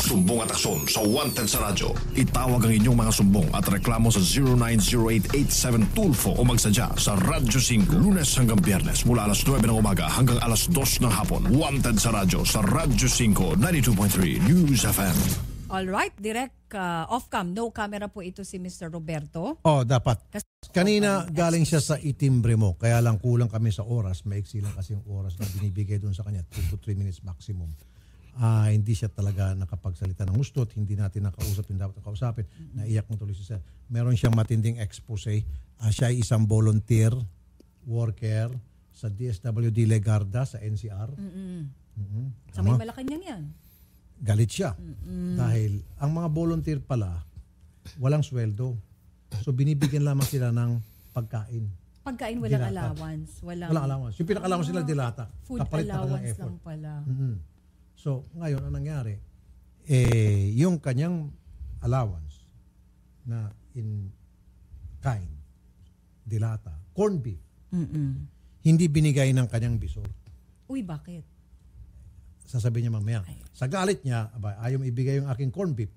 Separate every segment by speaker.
Speaker 1: Sumbong at aksyon sa Wanted sa radyo. Itawag ang inyong mga sumbong at reklamo sa 090887 Tulfo o magsadya sa Radyo 5 Lunes hanggang Biyernes mula alas 9 ng umaga hanggang alas 2 ng hapon. Wanted sa radyo sa Radyo 5 92.3 News FM.
Speaker 2: Alright, direct off-cam, no camera po ito si Mr. Roberto.
Speaker 3: Oh, dapat. Kanina galing siya sa itimbre mo, kaya lang kulang kami sa oras. Maiksi lang kasi yung oras na binibigay doon sa kanya, 2 to 3 minutes maximum. Hindi siya talaga nakapagsalita ng gusto at hindi natin nakausap yung dapat nakausapin. Naiyak mo tuloy siya. Meron siyang matinding expose. Siya ay isang volunteer worker sa DSWD Legarda sa NCR.
Speaker 2: Sa may Malacanang yan.
Speaker 3: Galit siya. Dahil ang mga volunteer pala, walang sweldo. So binibigyan lamang sila ng pagkain.
Speaker 2: Pagkain, walang
Speaker 3: Dilata.
Speaker 2: allowance. Walang
Speaker 3: allowance. Yung pinaka-allowance nila dilata.
Speaker 2: Food
Speaker 3: Kapalit na
Speaker 2: allowance
Speaker 3: ng effort.
Speaker 2: lang pala.
Speaker 3: So, ngayon, ang nangyari, yung kanyang allowance na in kind, dilata, corned beef, hindi binigay ng kanyang bisor.
Speaker 2: Uy, bakit?
Speaker 3: Sasabihin niya mamaya. Sa galit niya, ayaw ibigay yung aking corned beef.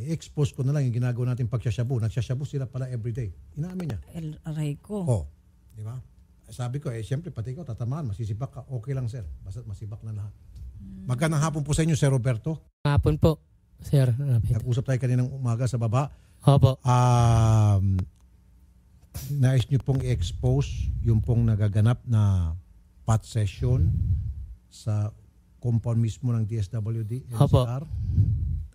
Speaker 3: Expose ko na lang yung ginagawa natin pagsasyabu. Nagsasyabu sila pala everyday. Inamin niya.
Speaker 2: Aray ko.
Speaker 3: Di ba? Sabi ko, siyempre, pati ikaw, tatamaan, masisibak ka. Okay lang, sir. Basta masibak na lahat. Magandang hapon po sa inyo, Sir Roberto.
Speaker 4: Hapon po, sir.
Speaker 3: Nag-usap tayo kaninang umaga sa baba.
Speaker 4: Opo.
Speaker 3: Nais nyo pong i-expose yung pong nagaganap na pot session sa compound mismo ng DSWD, NCR.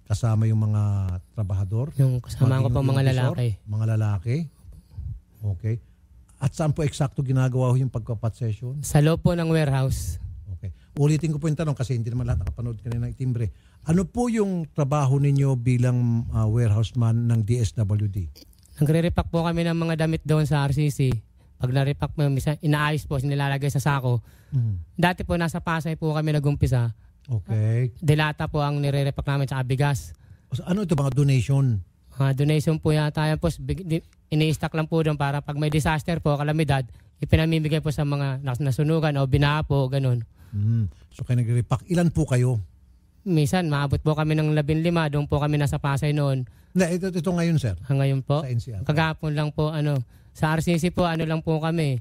Speaker 3: Kasama yung mga trabahador.
Speaker 4: Yung kasama ko po mga lalaki.
Speaker 3: Mga lalaki. Okay. At saan po eksakto ginagawa yung pagka-pot session?
Speaker 4: Sa loob po ng warehouse.
Speaker 3: Okay. Ulitin ko po yung tanong kasi hindi naman lahat nakapanood kanina ng timbre. Ano po yung trabaho ninyo bilang warehouse man ng DSWD?
Speaker 4: Nagre-repack po kami ng mga damit doon sa RCC. Pag na-repack mo, inaayos po, nilalagay sa sako. Dati po nasa Pasay po kami nagumpisa.
Speaker 3: Okay.
Speaker 4: Dilata po ang nire-repack namin sa bigas.
Speaker 3: Ano ito, mga donation?
Speaker 4: Donation po yata yan po. Ini-stack lang po doon para pag may disaster po, kalamidad, ipinamimigay po sa mga nasunugan o binaha po, ganun.
Speaker 3: So kayo nagre-repack. Ilan po kayo?
Speaker 4: Minsan, maabot po kami ng 15. Doon po kami nasa Pasay noon.
Speaker 3: Ito ngayon, sir.
Speaker 4: Ngayon po?
Speaker 3: Sa NCR.
Speaker 4: Kagapon lang po, sa RCC po, lang po kami.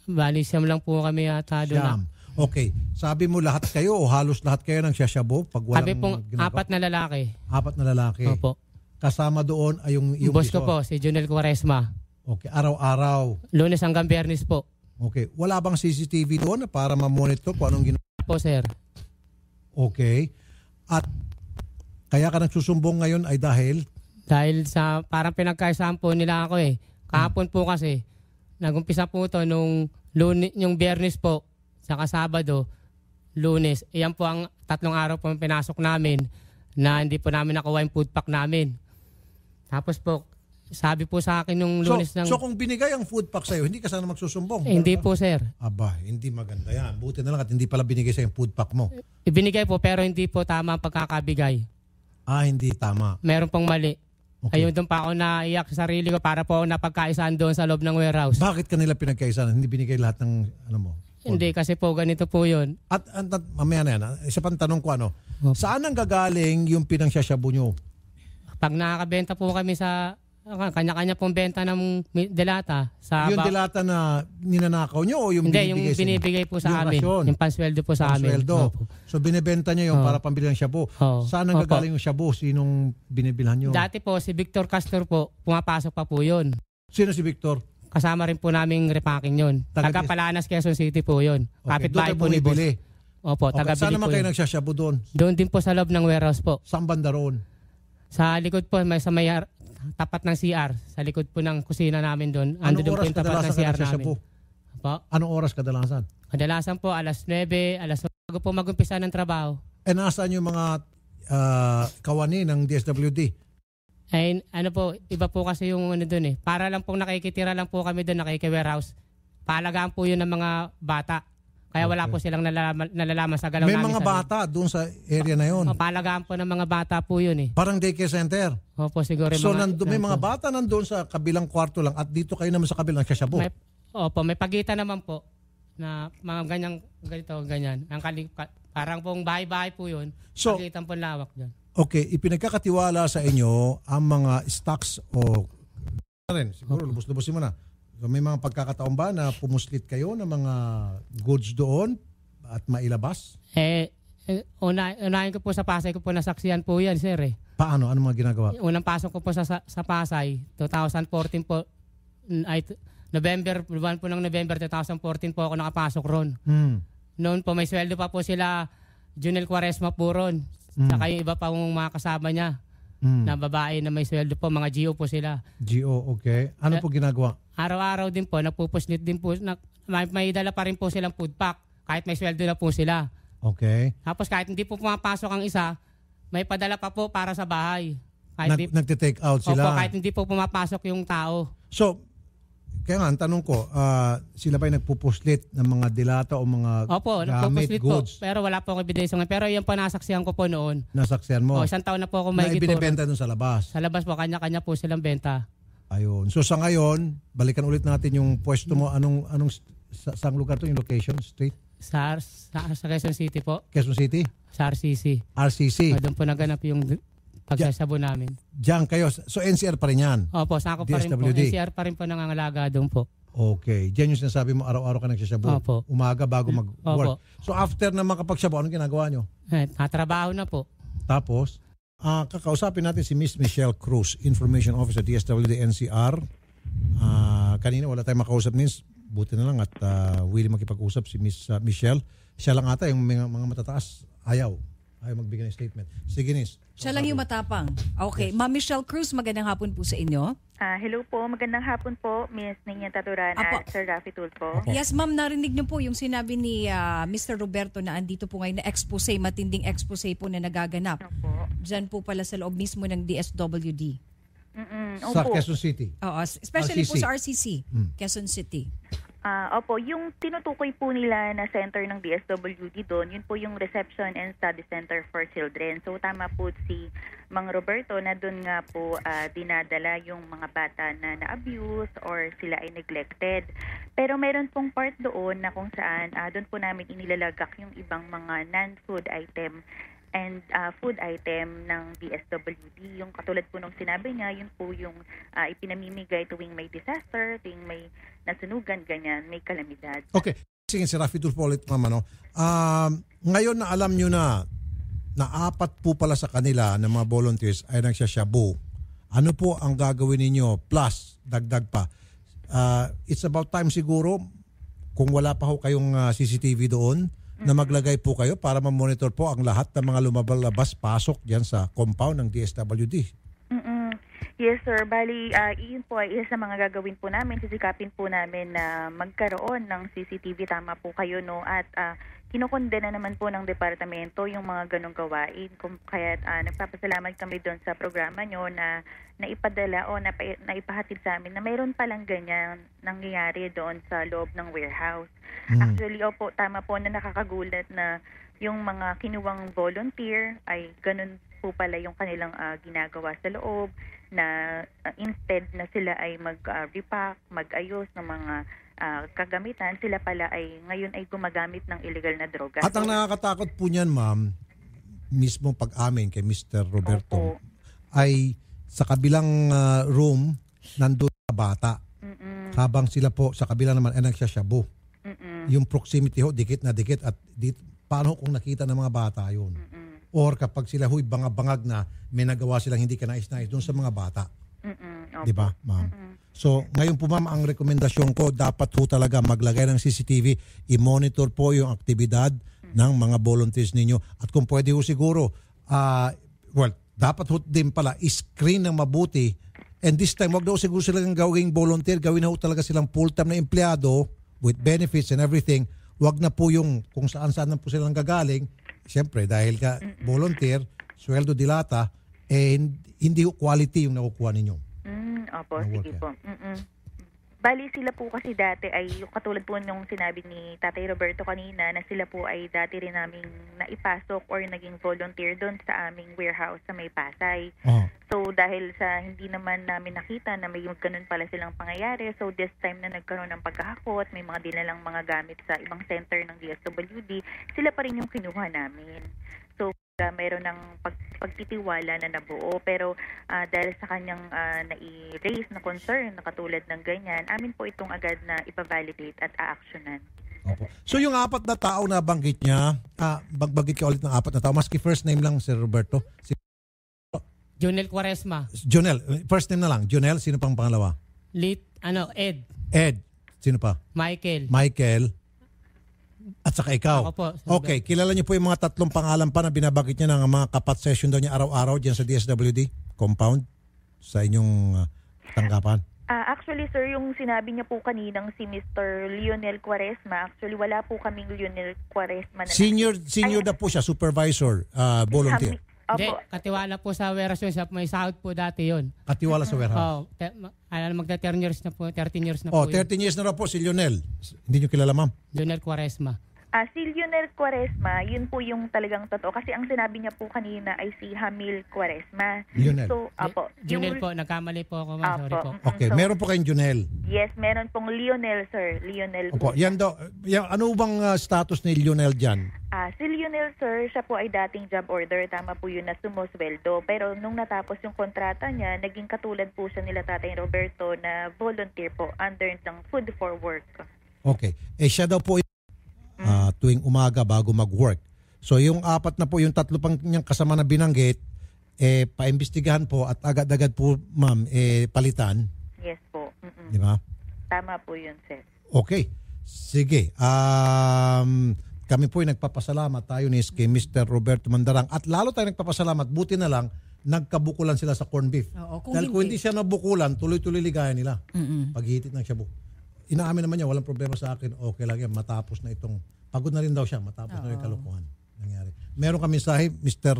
Speaker 4: Bali, siyam lang po kami yata doon.
Speaker 3: Siyam. Okay. Sabi mo lahat kayo o halos lahat kayo ng siyasabo pag walang
Speaker 4: Sabi pong
Speaker 3: ginagawa?
Speaker 4: 4 na lalaki.
Speaker 3: 4 na lalaki.
Speaker 4: Opo.
Speaker 3: Kasama doon ay yung
Speaker 4: Boss ko
Speaker 3: bisor.
Speaker 4: po, si Junel Quaresma.
Speaker 3: Okay. Araw-araw.
Speaker 4: Lunes hanggang Biyernes po.
Speaker 3: Okay. Wala bang CCTV doon para ma-monitor kung anong ginagawa?
Speaker 4: Po, sir.
Speaker 3: Okay. At kaya ka nagsusumbong ngayon ay dahil?
Speaker 4: Dahil sa parang pinagkaisaan po nila ako Kahapon po kasi, nagumpisa po to nung yung Biyernes po, saka Sabado, Lunes. Iyan po ang 3 araw po pinasok namin na hindi po namin nakuha yung food pack namin. Tapos po, sabi po sa akin nung Lunes
Speaker 3: So kung binigay ang food pack sa'yo, hindi ka sana magsusumbong?
Speaker 4: Hindi po, sir.
Speaker 3: Aba, hindi maganda yan. Buti na lang at hindi pala binigay sa'yo yung food pack mo.
Speaker 4: Ibinigay po pero hindi po tama ang pagkakabigay.
Speaker 3: Hindi tama.
Speaker 4: Meron pong mali.
Speaker 3: Okay.
Speaker 4: Ayun doon pa ako naiyak sa sarili ko para po ako napagkaisaan doon sa loob ng warehouse.
Speaker 3: Bakit kanila pinagkaisahan? Hindi binigay lahat ng mo?
Speaker 4: Hindi kasi po ganito po yun.
Speaker 3: At mamaya na yan. Isa pang tanong ko saan ang gagaling yung pinangsyasyabu nyo?
Speaker 4: Pag nakakabenta po kami sa kanya-kanya pong benta ng delata.
Speaker 3: Yung delata na ninanakaw nyo o yung
Speaker 4: hindi, yung binibigay po sa amin.
Speaker 3: Rasyon.
Speaker 4: Yung pansweldo po sa amin.
Speaker 3: So binibenta nyo yung para pambili ng shabu. Saan ang gagaling yung shabu? Sinong binibilhan nyo?
Speaker 4: Dati po si Victor Castor po, pumapasok pa po yun.
Speaker 3: Sino si Victor?
Speaker 4: Kasama rin po naming repacking yun. Taga Palanas, Quezon City po yun.
Speaker 3: Okay.
Speaker 4: Kapit-bahay po ni Boss. Opo, taga-bili
Speaker 3: Saan naman
Speaker 4: po
Speaker 3: kayo
Speaker 4: yun.
Speaker 3: nagsasyabu doon?
Speaker 4: Doon din po sa loob ng warehouse po.
Speaker 3: Saan banda roon?
Speaker 4: Sa likod po, may tapat ng CR. Sa likod po ng kusina namin doon.
Speaker 3: Anong oras
Speaker 4: po tapat ng CR namin.
Speaker 3: Anong oras kadalasan?
Speaker 4: Kadalasan po, alas 9, alas 9. Bago po mag-umpisa ng trabaho.
Speaker 3: Nasaan yung mga kawani ng DSWD?
Speaker 4: Ay, iba po kasi yung doon Para lang pong nakikitira lang po kami doon, nakiki-warehouse. Paalagaan po yun ng mga bata. Kaya wala po silang nalalaman sa galaw
Speaker 3: May
Speaker 4: namin.
Speaker 3: May mga bata doon sa area na yun.
Speaker 4: Paalagaan po ng mga bata po yun
Speaker 3: Parang daycare center.
Speaker 4: Opo, siguro.
Speaker 3: So may mga bata nandoon sa kabilang kwarto lang at dito kayo naman sa kabilang sasyabu.
Speaker 4: Opo, may pagitan naman po na mga ganyan. Ang Parang pong bahay-bahay po yun.
Speaker 3: So-
Speaker 4: Nakikita po lawak dyan.
Speaker 3: Okay, ipinagkakatiwala sa inyo ang mga stocks o rin, siguro lubos-lubosin mo na. So, may mga pagkakataon ba na pumuslit kayo ng mga goods doon at mailabas?
Speaker 4: Unahin ko po sa Pasay ko po nasaksiyan po yan, sir eh.
Speaker 3: Paano? Ano mga ginagawa?
Speaker 4: Unang pasok ko po sa Pasay, 2014 po, buwan po ng November 2014 po ako nakapasok ron. Noon po may sweldo pa po sila Junel Quaresma po ron. Saka yung iba pa mga kasama niya na babae na may sweldo po, mga GO po sila.
Speaker 3: GO, okay. Ano po ginagawa?
Speaker 4: Araw-araw din po, nagpupuslit din po, may dala pa rin po silang food pack kahit may sweldo na po sila.
Speaker 3: Okay.
Speaker 4: Tapos kahit hindi po pumapasok ang isa, may padala pa po para sa bahay. Kahit
Speaker 3: Nagte-take out sila?
Speaker 4: Opo, kahit hindi po pumapasok yung tao.
Speaker 3: So, kaya nga, ang tanong ko, sila ba'y nagpupuslit ng mga dilata o mga
Speaker 4: Opo,
Speaker 3: gamit,
Speaker 4: nagpupuslit
Speaker 3: goods?
Speaker 4: po. Pero wala po akong ebidensya ngayon. Pero yung panasaksihan ko po noon.
Speaker 3: Nasaksihan mo?
Speaker 4: Isang taon na po ako
Speaker 3: Na
Speaker 4: mahigit po.
Speaker 3: ibinibenta dun sa labas?
Speaker 4: Sa labas po, kanya-kanya po silang benta.
Speaker 3: Ayun. So sa ngayon, balikan ulit natin yung pwesto mo. Saang lugar to yung location? Street?
Speaker 4: Sa Quezon City po.
Speaker 3: Quezon City?
Speaker 4: Sa RCC.
Speaker 3: RCC?
Speaker 4: Doon po naganap yung pagsasabo namin.
Speaker 3: Diyan kayo. So NCR pa rin yan?
Speaker 4: Opo, sakop pa rin po.
Speaker 3: DSWD.
Speaker 4: NCR pa rin po nangangalaga doon po.
Speaker 3: Okay. Diyan yung sinasabi mo, araw-araw ka nagsasabu.
Speaker 4: Opo.
Speaker 3: Umaga bago mag-work.
Speaker 4: Opo.
Speaker 3: So after na makapagsabu, anong ginagawa nyo?
Speaker 4: Natrabaho na po.
Speaker 3: Tapos, kakausapin natin si Miss Michelle Cruz, Information Officer DSWD NCR. Kanina wala tayong makausap, Miss. Buti na lang at willing makipag-usap si Miss Michelle. Siya lang ata yung mga matataas. Ayaw magbigay ng statement. Sige, Miss.
Speaker 2: Siya lang yung matapang. Okay. Ma'am Michelle Cruz, magandang hapon po sa inyo.
Speaker 5: Hello po, magandang hapon po, Miss Nina Taturan
Speaker 2: Apo.
Speaker 5: at Sir Rafi Tulfo.
Speaker 2: Yes, ma'am, narinig niyo po yung sinabi ni Mr. Roberto na andito po ngayon na expose, matinding expose po na nagaganap.
Speaker 5: Opo.
Speaker 2: Diyan po pala sa loob mismo ng DSWD.
Speaker 3: Sa
Speaker 5: Opo.
Speaker 3: Quezon City.
Speaker 2: Oo, especially po
Speaker 3: RCC.
Speaker 2: sa RCC, Quezon City.
Speaker 5: Opo, yung tinutukoy po nila na center ng DSWD doon, yun po yung Reception and Study Center for Children. So tama po si Mang Roberto na doon nga po dinadala yung mga bata na na-abuse or sila ay neglected. Pero meron pong part doon na kung saan doon po namin inilalagak yung ibang mga non-food item and food item ng DSWD. Yung katulad po nung sinabi niya, yun po yung ipinamimigay tuwing may disaster, tuwing may nasunugan, ganyan, may kalamidad.
Speaker 3: Okay. Sige, si Rafi Tulfo ulit, mama, no? Ngayon na alam nyo na apat po pala sa kanila ng mga volunteers ay nagsasyabu. Ano po ang gagawin ninyo? Plus, dagdag pa. It's about time siguro, kung wala pa ho kayong CCTV doon, na maglagay po kayo para ma-monitor po ang lahat ng mga lumalabas pasok diyan sa compound ng DSWD.
Speaker 5: Yes, sir. Bali, iyon po ay isa sa mga gagawin po namin. Sisikapin po namin na magkaroon ng CCTV. Tama po kayo, no? At kinukondena naman po ng departamento yung mga ganong gawain. Kaya nagpapasalamat kami doon sa programa nyo na naipadala o naipahatid sa amin na mayroon palang ganyan nangyayari doon sa loob ng warehouse. Actually, opo, tama po na nakakagulat na yung mga kinuwang volunteer ay ganun po pala yung kanilang ginagawa sa loob na instead na sila ay mag-repack, mag-ayos ng mga kagamitan, sila pala ay ngayon ay gumagamit ng illegal na droga.
Speaker 3: At ang nakakatakot po niyan, ma'am, mismo pag-amin kay Mr. Roberto, ay sa kabilang room, nandun na bata. Habang sila po sa kabila naman ay nagsasyabu. Yung proximity ho, dikit na dikit. At paano kung nakita ng mga bata yun? Or kapag sila huy bangag-bangag na may nagawa silang hindi ka nais-nais doon sa mga bata. Di ba, ma'am? So, ngayon po, ma'am, ang rekomendasyon ko, dapat ho talaga maglagay ng CCTV, i-monitor po yung aktibidad ng mga volunteers ninyo. At kung pwede ho siguro, dapat ho din pala, i-screen ng mabuti. And this time, wag daw siguro silang gawing volunteer, gawin na ho talaga silang full-time na empleyado with benefits and everything. Wag na po yung kung saan-saan na po silang gagaling. Siyempre, dahil ka volunteer, sweldo dilata, and hindi quality yung nakukuha ninyo.
Speaker 5: Opo, sige po. Bali sila po kasi dati ay katulad po nung sinabi ni Tatay Roberto kanina na sila po ay dati rin naming naipasok or naging volunteer doon sa aming warehouse sa May Pasay. So So dahil sa hindi naman namin nakita na may ganun pala silang pangyayari, so this time na nagkaroon ng pagkahakot, may mga dinalang mga gamit sa ibang center ng DSWD, sila pa rin yung kinuha namin. So mayroon ng pagtitiwala na nabuo, pero dahil sa kanyang nai-raise na concern na katulad ng ganyan, amin po itong agad na ipa-validate at a-actionan.
Speaker 3: Opo. So yung 4 na tao na banggit niya, banggit ka ulit ng 4 na tao, maski first name lang, Sir Roberto.
Speaker 4: Junel Quaresma.
Speaker 3: Jonel, first name na lang. Jonel, sino pang pangalawa?
Speaker 4: Ed.
Speaker 3: Ed, sino pa? Michael. At saka ikaw.
Speaker 4: Ako po.
Speaker 3: Okay, kilala niyo po yung mga 3 pangalan pa na binabagit niya ng mga kapat session daw niya araw-araw diyan sa DSWD compound sa inyong tanggapan?
Speaker 5: Actually, sir, yung sinabi niya po kaninang si Mr. Lionel Quaresma, actually wala po kaming Lionel Quaresma na
Speaker 3: Senior na po siya, supervisor, volunteer.
Speaker 4: Hindi,
Speaker 5: Opo.
Speaker 4: katiwala po sa warehouse yun. May sahod po dati yun.
Speaker 3: Katiwala sa warehouse.
Speaker 4: Magda 13 years na po. 13 years na
Speaker 3: Oh,
Speaker 4: po.
Speaker 3: 13 years na raw po si Lionel. Hindi niyo kilala, ma'am?
Speaker 4: Junel Quaresma.
Speaker 5: Si Lionel Quaresma, yun po yung talagang totoo. Kasi ang sinabi niya po kanina ay si Hamil Quaresma.
Speaker 3: Lionel.
Speaker 5: So, apo.
Speaker 4: Junel po, nagkamali po ako. Sorry po.
Speaker 3: Okay,
Speaker 5: So,
Speaker 3: meron po kayong Junel.
Speaker 5: yes, meron pong Lionel, sir. Lionel
Speaker 3: Opo,
Speaker 5: po.
Speaker 3: yan daw. Ano bang status ni Lionel dyan?
Speaker 5: Si Lionel, sir, siya po ay dating job order. Tama po yun na sumusweldo. Pero nung natapos yung kontrata niya, naging katulad po siya nila Tatay Roberto na volunteer po under ng Food for Work.
Speaker 3: Okay. Siya daw po tuwing umaga bago mag-work. So yung 4 na po, yung 3 pang niyang kasama na binanggit, paimbestigahan po at agad-agad po, ma'am, palitan.
Speaker 5: Yes po.
Speaker 3: Di ba?
Speaker 5: Tama po yun, sir.
Speaker 3: Okay. Sige. Kami po ay nagpapasalamat tayo ni kay Mr. Roberto Mandarang at lalo tayo nagpapasalamat, buti na lang, nagkabukulan sila sa corn beef.
Speaker 2: Oo, kung
Speaker 3: Dahil kung
Speaker 2: hindi
Speaker 3: hindi siya nabukulan, tuloy-tuloy ligaya nila. Paghihitit ng shabu. Inaamin naman niya, walang problema sa akin, okay lang yan, matapos na itong, pagod na rin daw siya, matapos na yung kalokohan nangyari. Meron kami mensahe, Mr.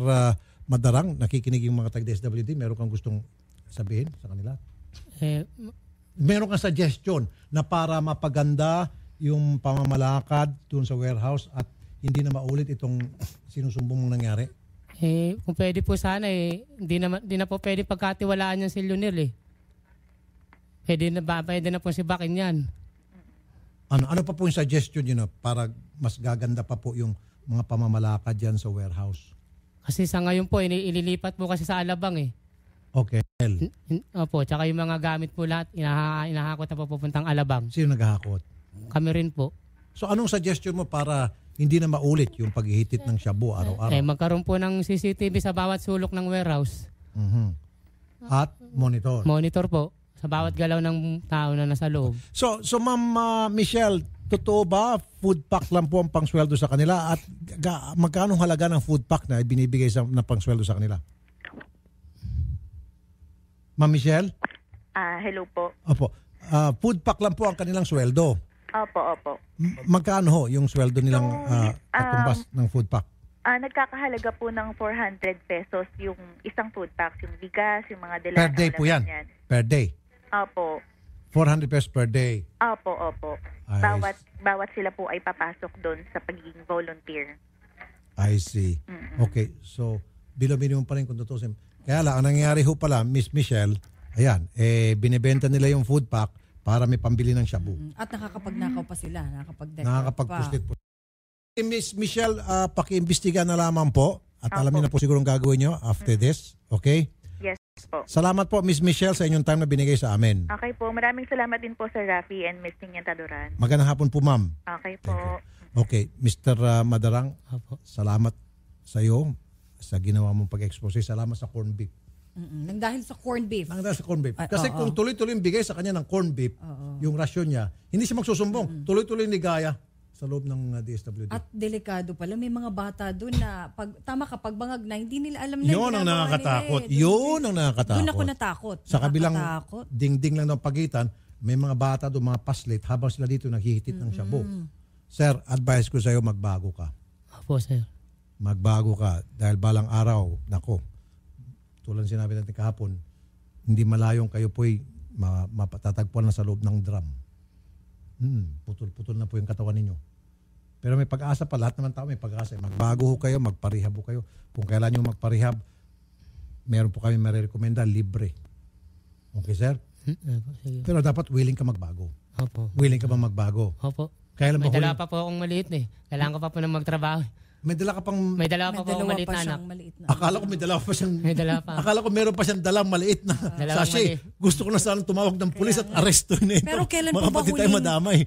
Speaker 3: Madarang, nakikinig yung mga tag-DSWD, meron kang gustong sabihin sa kanila? Meron kang suggestion na para mapaganda yung pamamalakad doon sa warehouse at hindi na maulit itong sinusumbong mong nangyari?
Speaker 4: Kung pwede po sana hindi na po pwede pagkatiwalaan yan si Lionel Pwede na po si Bakin yan.
Speaker 3: Ano pa po yung suggestion yun para mas gaganda pa po yung mga pamamalakad dyan sa warehouse?
Speaker 4: Kasi sa ngayon po, ililipat po kasi sa Alabang
Speaker 3: Okay.
Speaker 4: Opo, tsaka yung mga gamit po lahat, inahakot na po pupuntang Alabang.
Speaker 3: Sino naghahakot?
Speaker 4: Kami rin po.
Speaker 3: So anong suggestion mo para hindi na maulit yung paghihitit ng shabu araw-araw?
Speaker 4: Magkaroon po ng CCTV sa bawat sulok ng warehouse.
Speaker 3: At monitor.
Speaker 4: Monitor po sa bawat galaw ng tao na nasa loob.
Speaker 3: So Ma'am Michelle, totoo ba food pack lang po ang pangsweldo sa kanila at magkano halaga ng food pack na binibigay na pangsweldo sa kanila? Ma'am Michelle?
Speaker 5: Hello po.
Speaker 3: Opo. Food pack lang po ang kanilang sweldo.
Speaker 5: Opo.
Speaker 3: Magkano ho yung sweldo nilang katumbas ng food pack?
Speaker 5: Nagkakahalaga po ng 400 pesos yung isang food pack, yung bigas, yung mga dala.
Speaker 3: Per day po yan? Per day?
Speaker 5: Opo.
Speaker 3: 400 pesos per day?
Speaker 5: Opo.
Speaker 3: Ay.
Speaker 5: Bawat sila po ay papasok doon sa pagiging volunteer.
Speaker 3: I see. Okay. So, below minimum pa rin kung tutusin. Kaya lang, ang nangyayari ho pala, Miss Michelle, ayan, binibenta nila yung food pack para may pambili ng shabu.
Speaker 2: At nakakapagnakaw pa sila,
Speaker 3: Nakakapagpuslit po. Miss Michelle, paki-imbestiga na lamang po at alam niyo na po siguro ang gagawin niyo after this. Okay?
Speaker 5: Yes po.
Speaker 3: Salamat po, Miss Michelle, sa inyong time na binigay sa amin.
Speaker 5: Okay po. Maraming salamat din po Sir Rafi and Miss Taduran.
Speaker 3: Magandang hapon po, ma'am.
Speaker 5: Okay po.
Speaker 3: Okay, Mr. Madarang, salamat sa iyo sa ginawa mong pag-expose. Salamat sa corn beef.
Speaker 2: Nang dahil sa corn beef.
Speaker 3: Nang dahil sa corn beef. Kasi kung tuloy-tuloy bigay sa kanya ng corn beef, yung rasyon niya, hindi siya magsusumbong. Tuloy-tuloy ligaya sa loob ng DSWD.
Speaker 2: At delikado pala, may mga bata doon na kapag bangag na, hindi nila alam na
Speaker 3: yun ang nakakatakot. Yun ang nakakatakot.
Speaker 2: Doon ako natakot.
Speaker 3: Sa kabilang dingding lang ng pagitan, may mga bata doon, mga paslit, habang sila dito naghihitit ng shabu. Sir, advice ko sa iyo, magbago ka.
Speaker 4: Opo, sir.
Speaker 3: Magbago ka dahil balang araw, nako, tulad sinabi natin kahapon, hindi malayong kayo po'y mapatatagpuan na sa loob ng drum. Putol-putol na po yung katawan ninyo. Pero may pag-asa pa, lahat naman tao may pag-asa. Magbago ho kayo, magparehab ho kayo. Kung kailan nyo magparehab, meron po kami marirekomenda libre. Okay, sir?
Speaker 4: Sige.
Speaker 3: Pero dapat willing ka magbago.
Speaker 4: Opo.
Speaker 3: Willing ka bang magbago?
Speaker 4: Opo.
Speaker 3: Kailan
Speaker 4: May
Speaker 3: ba
Speaker 4: dala
Speaker 3: huli?
Speaker 4: pa po akong maliit eh. Kailangan ko pa po na magtrabaho.
Speaker 3: May dala ka pang...
Speaker 4: May dala pa po akong maliit na anak.
Speaker 2: siyang maliit na.
Speaker 3: Akala ko may dala pa siyang...
Speaker 4: May dala pa.
Speaker 3: Akala ko meron pa siyang dalang maliit na
Speaker 4: Dalawang
Speaker 3: sachet. Gusto ko na sana tumawag ng pulis at aresto na ito.
Speaker 2: Pero kailan po
Speaker 3: Mga
Speaker 2: ba
Speaker 3: kapatid tayo
Speaker 2: huling-
Speaker 3: madamay.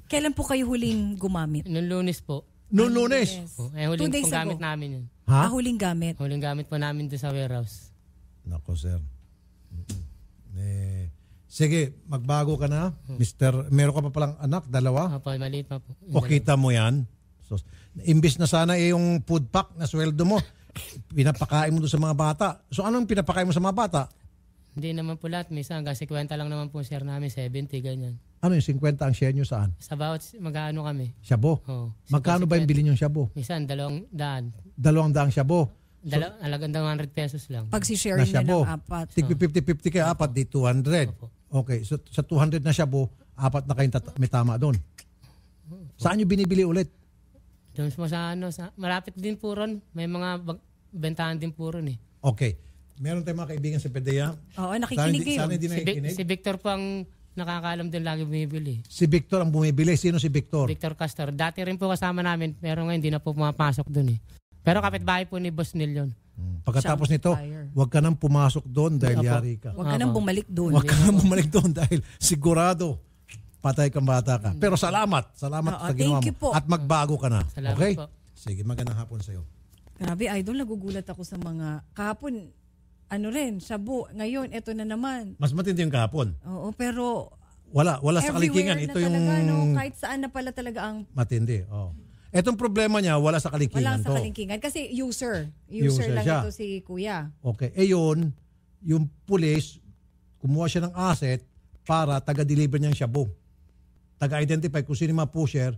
Speaker 2: Kailan po kayo huling gumamit?
Speaker 4: Noong Lunes po.
Speaker 3: Noong Lunes.
Speaker 4: Oh, eh,
Speaker 2: 2
Speaker 4: huling
Speaker 2: days
Speaker 4: pong
Speaker 2: ago.
Speaker 4: gamit namin yun.
Speaker 3: Ha?
Speaker 2: Huling gamit.
Speaker 4: Huling gamit po namin doon sa warehouse.
Speaker 3: Nako, sir. Sige, magbago ka na. Mister, meron ka pa palang anak, dalawa.
Speaker 4: Opo, maliit pa po.
Speaker 3: O kita mo yan. So, imbis na sana yung food pack na sweldo mo, pinapakain mo doon sa mga bata. So anong pinapakain mo sa mga bata?
Speaker 4: Hindi naman po lahat. Minsan hanggang 50 lang naman po share namin. 70, ganyan.
Speaker 3: Ano yung 50 ang share nyo saan?
Speaker 4: Sa bawat mag-ano kami.
Speaker 3: Shabu.
Speaker 4: Oh,
Speaker 3: Magkano ba yung bilhin yung shabu?
Speaker 4: Minsan 200.
Speaker 3: 200 shabu.
Speaker 4: Halagang 100 pesos lang.
Speaker 3: Na
Speaker 2: Pag si sharing na
Speaker 3: shabu.
Speaker 2: ng apat.
Speaker 3: Tig 50-50 kayo, apat di 200.
Speaker 4: Opo.
Speaker 3: Okay, so sa 200 na shabu, apat na kayong may tama doon. Saan nyo binibili ulit?
Speaker 4: Doon mo sa ano, malapit din po ron. May mga bentahan din po ron eh.
Speaker 3: Okay. Meron tayong mga kaibigan sa PDEA.
Speaker 2: Oo, nakikinig kayo.
Speaker 3: Sana hindi nakikinig.
Speaker 4: Si Victor po ang nakakaalam din lagi bumibili.
Speaker 3: Si Victor ang bumibili. Sino si Victor?
Speaker 4: Victor Castor. Dati rin po kasama namin pero ngayon hindi na po pumapasok doon eh. Pero kapitbahay po ni Boss Neil yun.
Speaker 3: Pagkatapos nito,
Speaker 2: Fire.
Speaker 3: huwag ka nang pumasok doon dahil
Speaker 4: Opo.
Speaker 3: yari ka.
Speaker 2: Huwag ka nang bumalik doon.
Speaker 3: Huwag ka nang bumalik doon dahil sigurado patay kang bata ka. Pero salamat. Salamat
Speaker 2: Oo,
Speaker 3: sa ginawa
Speaker 2: thank
Speaker 3: mo.
Speaker 2: you po.
Speaker 3: At magbago ka na.
Speaker 4: Salamat
Speaker 3: Okay?
Speaker 4: po.
Speaker 3: Sige, magandang hapon sa'yo.
Speaker 2: Grabe, idol, nagugulat ako sa mga kahapon. Ano rin, shabu. Ngayon, eto na naman.
Speaker 3: Mas matindi yung kahapon.
Speaker 2: Oo, pero
Speaker 3: Wala sa
Speaker 2: everywhere
Speaker 3: kalikingan.
Speaker 2: na
Speaker 3: Ito yung
Speaker 2: talaga, no? Kahit saan na pala talaga ang
Speaker 3: matindi. Oh. Etong problema niya, wala sa kalikingan
Speaker 2: wala sa
Speaker 3: to.
Speaker 2: kalingkingan. Kasi user
Speaker 3: User
Speaker 2: lang
Speaker 3: siya.
Speaker 2: ito si Kuya.
Speaker 3: Okay. Yun, yung pulis, kumuha siya ng asset para taga-deliver niyang shabu. Taga-identify kung sino yung mga pusher,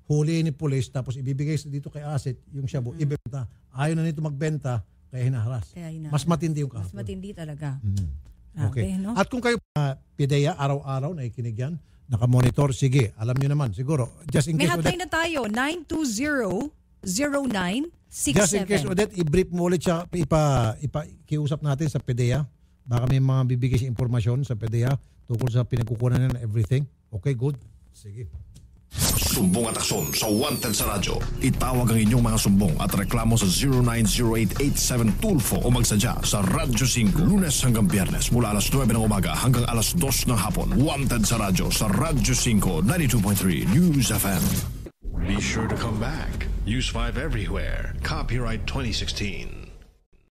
Speaker 3: huli ni pulis, tapos ibibigay dito kay asset yung shabu, ibenta. Ayaw na nito magbenta, kaya hinaharas.
Speaker 2: Kaya hinaharas.
Speaker 3: Mas matindi yung
Speaker 2: Mas
Speaker 3: kahapon.
Speaker 2: matindi talaga.
Speaker 3: Okay.
Speaker 2: Grabe, no?
Speaker 3: At kung kayo, PDEA, araw-araw, nakikinig yan, nakamonitor, sige, alam nyo naman, siguro. Just in
Speaker 2: May
Speaker 3: case,
Speaker 2: hotline
Speaker 3: Odette,
Speaker 2: na tayo, 920-0967.
Speaker 3: just in case, Odette, i-brief mo ulit siya, kiusap natin sa PDEA. Baka may mga bibigay siya impormasyon sa PDEA tungkol sa pinagkukunan nila and everything. Okay, good. Sige.
Speaker 1: Sumbong at aksyon sa Wanted sa radyo. Itawag ang inyong mga sumbong at reklamo sa 090887 Tulfo o magsadya sa Radyo 5 Lunes hanggang Biyernes mula alas 9 ng umaga hanggang alas 2 ng hapon. Wanted sa radyo sa Radyo 5 92.3 News FM. Be sure to come back. Use 5 everywhere. Copyright 2016.